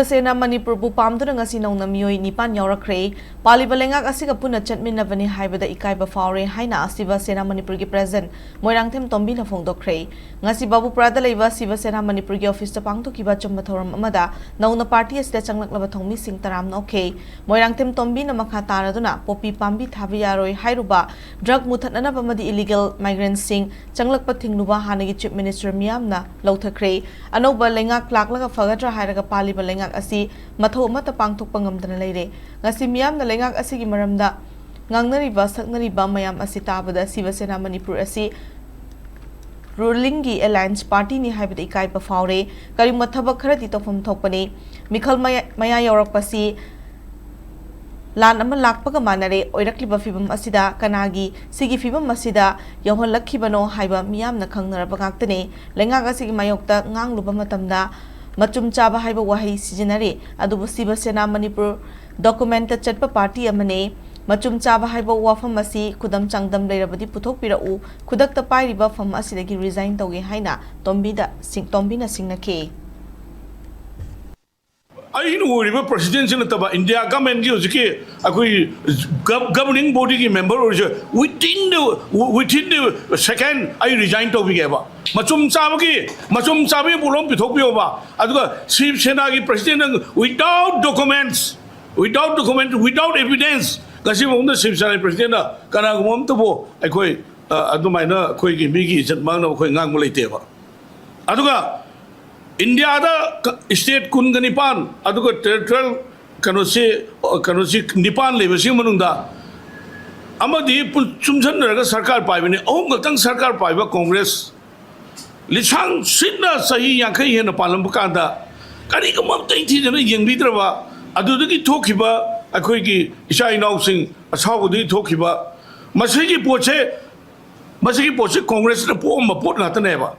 Sena Manipur Pamdura ngasi nongna mioi nipan yaurakre paliba lengak asiga puna chatminabani Haibada Ekaire faure haina Sena Manipur gi present moirangthem tombi na phongdokre ngasi babu prada leiba Sena Manipur gi office ta pangthokiba chummathoram amada nauna party asida changlaklaba thongmi sing taram na okay moirangthem tombi na makha taraduna popi pambi thabi yaroi hairuba drug muthatnana bamadi illegal migrants sing changlakpa thingnuba hanagi chief minister Meeyamna lauthakre anoba lengak laklaga fagadra hairaga paliba lengak asi matho mata pangthokpa ngamdana leire ngasi Meeyamna lengak asi gi maramda ngangnariba saknariba mayam asi tabada Sena Manipur asi ruling gi alliance party ni Haibada Ekaire faure kari mathabak kharati tofam thokpani mikhal maya yaurakpasi lan ama lakpaga manare oirakliba fibam asida kanagi sigi fibam asida yauhalakhibano haiba Meeyamna khangnaraba ngaktane lengak asi gi mayokta ngangluba matamda machum chaba haiba wahi sijinare adubu Sena Manipur document chatpa party amane machum chaba haiba wafam asi kudam changdam leirabadi puthok pirau khudakta pairiba fam asidagi resign tawge haina tombina singnake I know presidential India government governing body member within the second I resigned to be ever. Machum Sabi Bulom Pitopioba, Aduga Shiv Sena president without documents, without evidence. Kasim on the Shiv Sena president, Kanagum Tabo, Adumina, Koigi Migi, and Mano Ngangliba-Shakliba. Aduga India ada state Kunganipan, aduga territorial kanosi Nipan levasi manunda. Amadi chumsan raga sarkar paibani, gatang sarkar paiba Congress. Lisang sidna sahi yankai hena palambukanda. Kani kamam taiti jana yang bidraba. Adudagi tokiba akoigi isha inausing asawudi tokiba. Masigi poche Congress na po mapot nataneba.